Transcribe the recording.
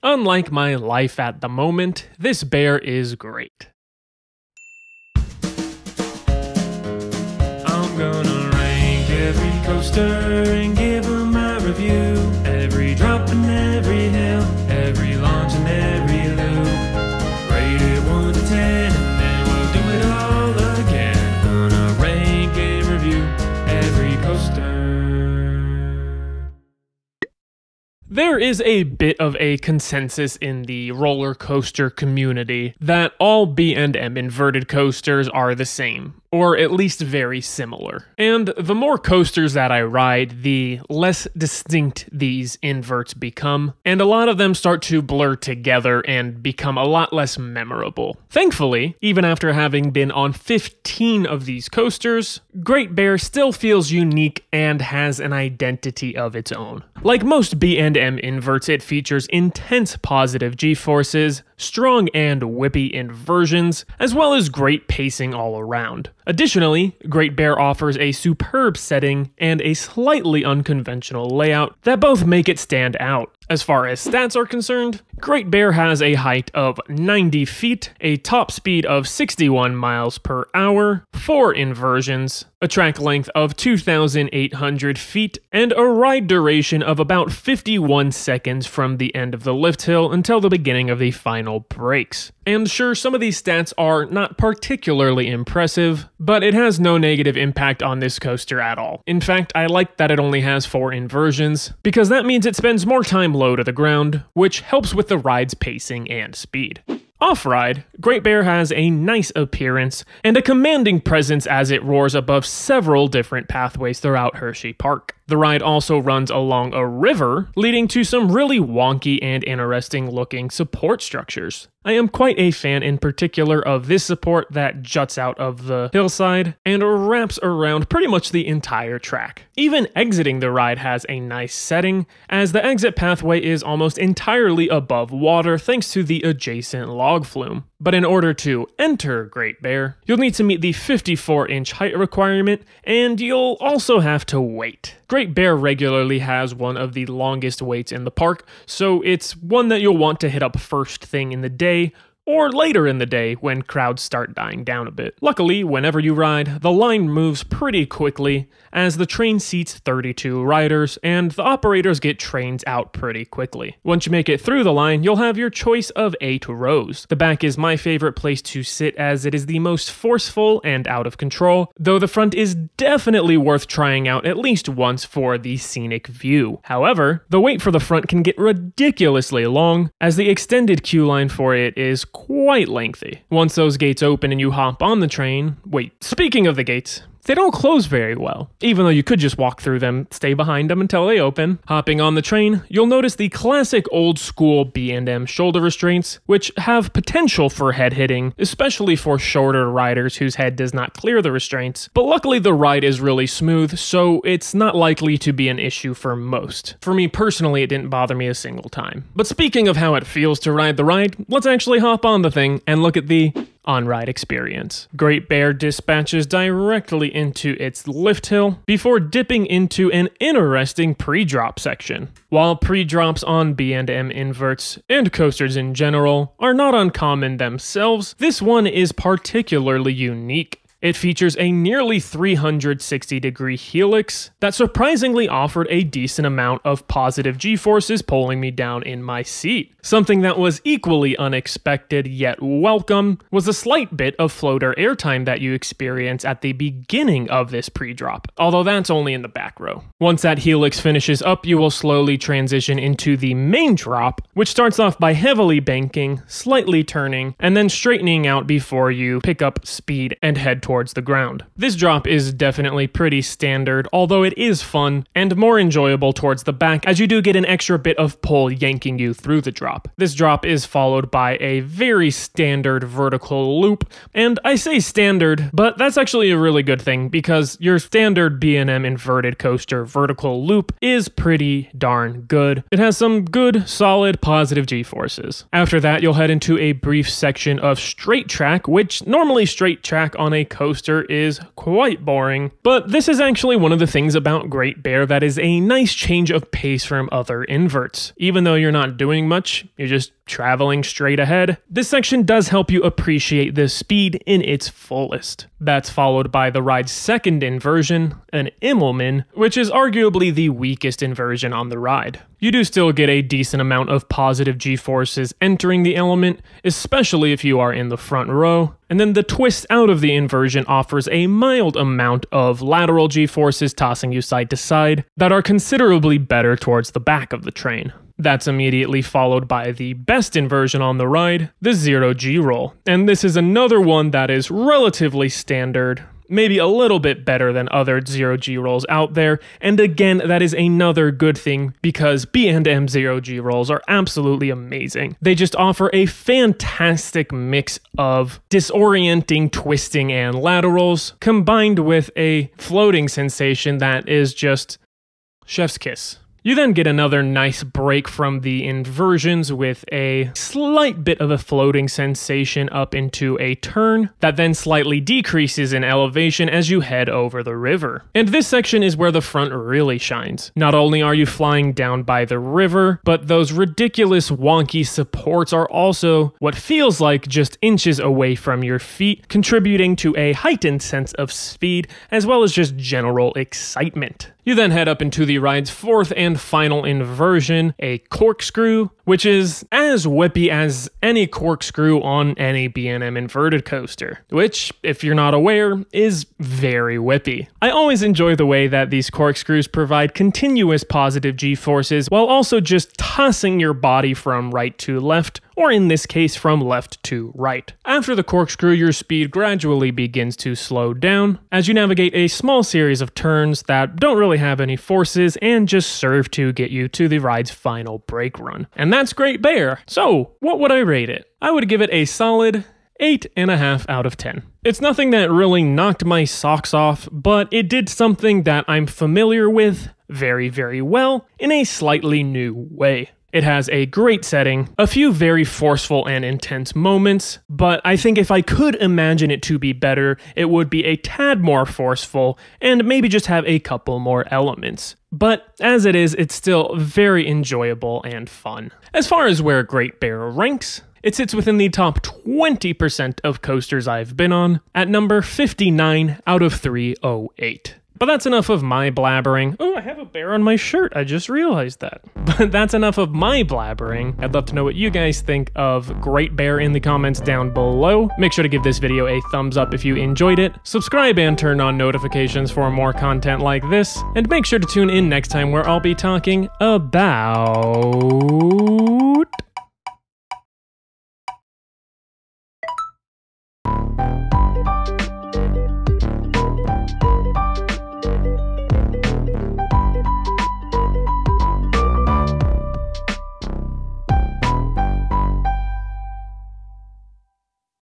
Unlike my life at the moment, this bear is great. I'm gonna rank every coaster and give them a review. Every drop and every hill, every launch and every loop. Rate it 1 to 10 and then we'll do it all again. Gonna rank and review every coaster. There is a bit of a consensus in the roller coaster community that all B&M inverted coasters are the same, or at least very similar. And the more coasters that I ride, the less distinct these inverts become, and a lot of them start to blur together and become a lot less memorable. Thankfully, even after having been on 15 of these coasters, Great Bear still feels unique and has an identity of its own. Like most B&M inverts, it features intense positive G-forces, strong and whippy inversions, as well as great pacing all around. Additionally, Great Bear offers a superb setting and a slightly unconventional layout that both make it stand out. As far as stats are concerned, Great Bear has a height of 90 feet, a top speed of 61 miles per hour, 4 inversions, a track length of 2,800 feet, and a ride duration of about 51 seconds from the end of the lift hill until the beginning of the final brakes. And sure, some of these stats are not particularly impressive, but it has no negative impact on this coaster at all. In fact, I like that it only has 4 inversions, because that means it spends more time low to the ground, which helps with the ride's pacing and speed. Off-ride, Great Bear has a nice appearance and a commanding presence as it roars above several different pathways throughout Hersheypark. The ride also runs along a river, leading to some really wonky and interesting looking support structures. I am quite a fan in particular of this support that juts out of the hillside and wraps around pretty much the entire track. Even exiting the ride has a nice setting, as the exit pathway is almost entirely above water thanks to the adjacent log flume. But in order to enter Great Bear, you'll need to meet the 54-inch height requirement, and you'll also have to wait. Great Bear regularly has one of the longest waits in the park, so it's one that you'll want to hit up first thing in the day, or later in the day when crowds start dying down a bit. Luckily, whenever you ride, the line moves pretty quickly, as the train seats 32 riders, and the operators get trains out pretty quickly. Once you make it through the line, you'll have your choice of 8 rows. The back is my favorite place to sit, as it is the most forceful and out of control, though the front is definitely worth trying out at least once for the scenic view. However, the wait for the front can get ridiculously long, as the extended queue line for it is quite lengthy. Once those gates open and you hop on the train, speaking of the gates, they don't close very well. Even though you could just walk through them, stay behind them until they open. Hopping on the train, you'll notice the classic old school B&M shoulder restraints, which have potential for head hitting, especially for shorter riders whose head does not clear the restraints. But luckily the ride is really smooth, so it's not likely to be an issue for most. For me personally, it didn't bother me a single time. But speaking of how it feels to ride the ride, let's actually hop on the thing and look at the on-ride experience. Great Bear dispatches directly into its lift hill before dipping into an interesting pre-drop section. While pre-drops on B&M inverts and coasters in general are not uncommon themselves, this one is particularly unique. It features a nearly 360-degree helix that surprisingly offered a decent amount of positive G-forces pulling me down in my seat. Something that was equally unexpected yet welcome was a slight bit of floater airtime that you experience at the beginning of this pre-drop, although that's only in the back row. Once that helix finishes up, you will slowly transition into the main drop, which starts off by heavily banking, slightly turning, and then straightening out before you pick up speed and head towards the ground. This drop is definitely pretty standard, although it is fun and more enjoyable towards the back, as you do get an extra bit of pull yanking you through the drop. This drop is followed by a very standard vertical loop, and I say standard, but that's actually a really good thing, because your standard B&M inverted coaster vertical loop is pretty darn good. It has some good, solid, positive G-forces. After that, you'll head into a brief section of straight track, which normally straight track on a coaster is quite boring. But this is actually one of the things about Great Bear that is a nice change of pace from other inverts. Even though you're not doing much, you're just traveling straight ahead, this section does help you appreciate the speed in its fullest. That's followed by the ride's second inversion, an Immelman, which is arguably the weakest inversion on the ride. You do still get a decent amount of positive G-forces entering the element, especially if you are in the front row, and then the twist out of the inversion offers a mild amount of lateral G-forces tossing you side to side that are considerably better towards the back of the train. That's immediately followed by the best inversion on the ride, the 0G roll. And this is another one that is relatively standard, maybe a little bit better than other 0G rolls out there, and again, that is another good thing because B&M 0G rolls are absolutely amazing. They just offer a fantastic mix of disorienting, twisting, and laterals, combined with a floating sensation that is just chef's kiss. You then get another nice break from the inversions with a slight bit of a floating sensation up into a turn that then slightly decreases in elevation as you head over the river. And this section is where the front really shines. Not only are you flying down by the river, but those ridiculous wonky supports are also what feels like just inches away from your feet, contributing to a heightened sense of speed as well as just general excitement. You then head up into the ride's fourth and final inversion, a corkscrew, which is as whippy as any corkscrew on any B&M inverted coaster, which, if you're not aware, is very whippy. I always enjoy the way that these corkscrews provide continuous positive G-forces while also just tossing your body from right to left, or in this case from left to right. After the corkscrew, your speed gradually begins to slow down as you navigate a small series of turns that don't really have any forces and just serve to get you to the ride's final brake run. And that's Great Bear. So, what would I rate it? I would give it a solid 8.5 out of 10. It's nothing that really knocked my socks off, but it did something that I'm familiar with very, very well in a slightly new way. It has a great setting, a few very forceful and intense moments, but I think if I could imagine it to be better, it would be a tad more forceful and maybe just have a couple more elements. But as it is, it's still very enjoyable and fun. As far as where Great Bear ranks, it sits within the top 20% of coasters I've been on, at number 59 out of 308. But that's enough of my blabbering. Oh, I have a bear on my shirt. I just realized that. But that's enough of my blabbering. I'd love to know what you guys think of Great Bear in the comments down below. Make sure to give this video a thumbs up if you enjoyed it. Subscribe and turn on notifications for more content like this. And make sure to tune in next time where I'll be talking about